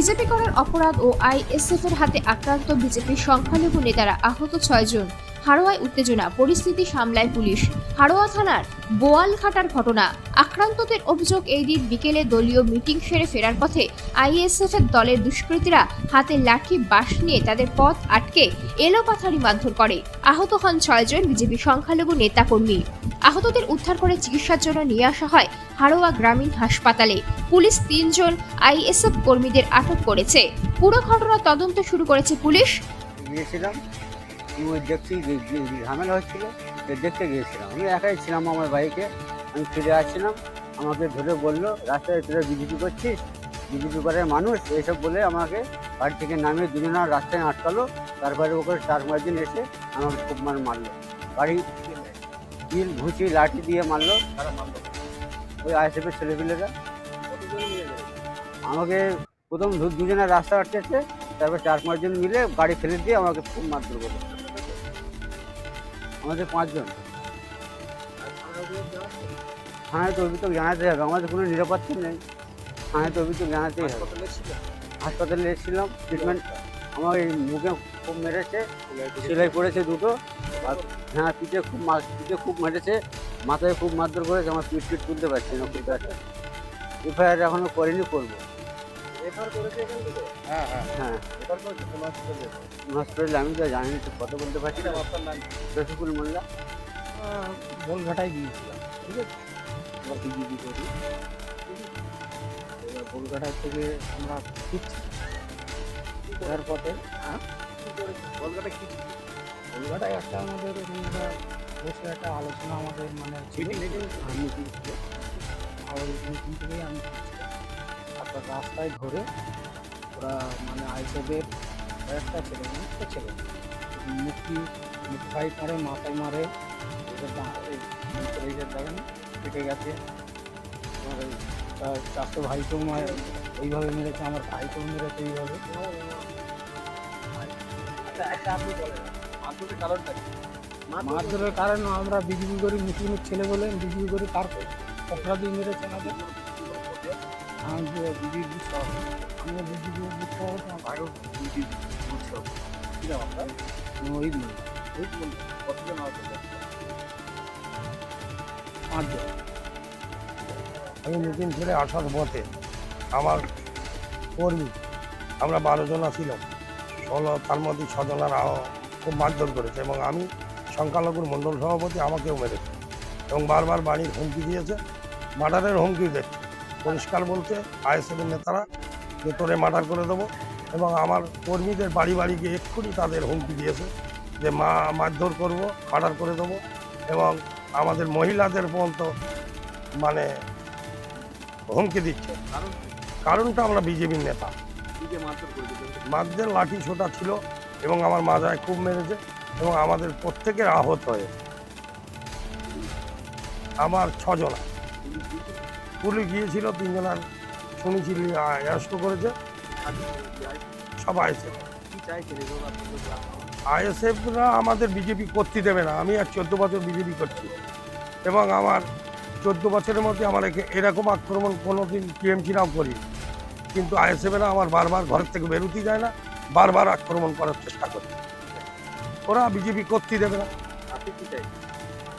BJP করার অপরাধ ও ISF এর হাতে আক্রান্ত বিজেপির সংখ্যালঘু নেতারা আহত 6 জন। হাড়োয়ায় উত্তেজনা, পরিস্থিতি সামলায় পুলিশ। হাড়োয়া থানার বোয়ালঘাটার ঘটনা। আক্রান্তদের অভিযোগ, এই দিন বিকেলে দলীয় মিটিং সেরে ফেরার পথে আইএসএফ এর দলের দুষ্কৃতীরা হাতে লাঠি বাঁশ নিয়ে তাদের পথ আটকে এলোপাথারি মারধর করে। আহত হন 6 জন বিজেপি সংখ্যালঘু নেতাকর্মী। আহতদের উদ্ধার করে চিকিৎসার জন্য নিয়ে আসা হয় হাড়োয়া গ্রামীণ হাসপাতালে। পুলিশ 3 জন আইএসএফ কর্মীদের আটক করেছে। পুরো ঘটনার তদন্ত শুরু করেছে পুলিশ। দেখছি ঝামেলা হচ্ছিল, দেখতে গিয়েছিলাম। আমি একাই ছিলাম আমার বাইকে। আমি ফিরে আসছিলাম, আমাকে ধরে বললো রাস্তায় তোরা বিজেপি করছিস, বিজেপি করার মানুষ, এইসব বলে আমাকে বাড়ি থেকে নামিয়ে দুজনের রাস্তায় আটকালো। তারপরে ওকে 4-5 দিন এসে আমাকে খুব মারলো, বাড়ি কিল ঘুষি লাঠি দিয়ে মারলো। ওই আইএসএফের ছেলেপিলেরা আমাকে প্রথম দুজনের রাস্তা আটকেছে, তারপর 4-5 জন মিলে গাড়ি ফেলে দিয়ে আমাকে খুব মারধর করলো। আমাদের 5 জন। থানায় তো অভিযোগ জানাতে হবে, আমাদের কোনো নিরাপত্তা নেই। থানায় তো অভিযোগ জানাতেই হবে। হাসপাতালে এসেছিলাম, ট্রিটমেন্ট। আমার এই মুখে খুব মেরেছে, সেলাই পড়েছে 2টো। আর হ্যাঁ, পিঠে খুব মেরেছে, মাথায় খুব মারধর করেছে। আমার পিঠ তুলতে পারছি না খুব একটা। এফআইআর এখনো করিনি, করবো। হ্যাঁ, হসপিটালে আমি তো জানি না, কত বলতে পারছি না। রফিকুল মোল্লা। বোলঘাটায় গিয়েছিলাম, ঠিক আছে। আমরা বিজেপি করি। এবার বোলঘাটায় থেকে আমরা ফিরছি, ফেরার পথে কলকাতায় একটা আমাদের বসে একটা আলোচনা আমাদের মানে মিটিং ছিল। আর মিটিং থেকেই আমি ফিরছিলাম। তারপর রাস্তায় ধরে ওরা মানে আইসেফের কয়েকটা ছেলে, অনেকটা ছেলে মুখ ফাইট মারে, মাথায় মারে, দেখেন কেটে গেছে। আমার ওই চারটে ভাইকেও এইভাবে মেরেছে, আমার ভাইকেও মেরেছে এইভাবে। মারধরের কারণ আমরা বিজেপি করি, মুসলিমের ছেলে বলে বিজেপি করি, তার অপরাধী মেরেছে না। আমি বিজেপি বুঝতে আমরা বিজেপি বুঝতে হবে, আমার ভাইও বিজেপি বুঝতে হবে। ওই কতজন আহত? 5 জন। আমি মিটিং ছেড়ে আসার পথে আমার কর্মী, আমরা 12 জন ছিলাম, 16, তার মধ্যে 6 জনের খুব মারধর করেছে। এবং আমি সংখ্যালঘুর মণ্ডল সভাপতি, আমাকেও মেরেছে এবং বারবার বাড়ির হুমকি দিয়েছে, মার্ডারের হুমকি দিচ্ছে। পরিষ্কার বলতে আইএসএফের নেতারা যে তোরে মার্ডার করে দেবো। এবং আমার কর্মীদের বাড়ি বাড়ি গিয়ে এক্ষুনি তাদের হুমকি দিয়েছে যে মারধর করবো, মার্ডার করে দেবো। এবং আমাদের মহিলাদের পর্যন্ত মানে হুমকি দিচ্ছে। কারণটা আমরা বিজেপির নেতা। মারধর লাঠি ছোটা ছিল এবং আমার মাথায় খুব মেরেছে এবং আমাদের প্রত্যেকের আহত হয়েছে। আমার 6 জন। পুলিশ গিয়েছিল, 3 জনের শুনেছি অ্যারেস্ট করেছে। সব আইএসএফরা আমাদের বিজেপি করতে দেবে না। আমি আর 14 বছর বিজেপি করছি এবং আমার 14 বছরের মধ্যে আমার এরকম আক্রমণ কোনোদিন টিএমসিরাও করি, কিন্তু আইএসএফরা আমার বারবার ঘরের থেকে বেরোতে যায় না, বারবার আক্রমণ করার চেষ্টা করে। ওরা বিজেপি করতে দেবে না।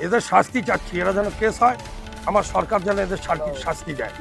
এদের শাস্তি চাচ্ছি, এরা যেন কেস হয়, আমার সরকার যেন এদের শাস্তি দেয়।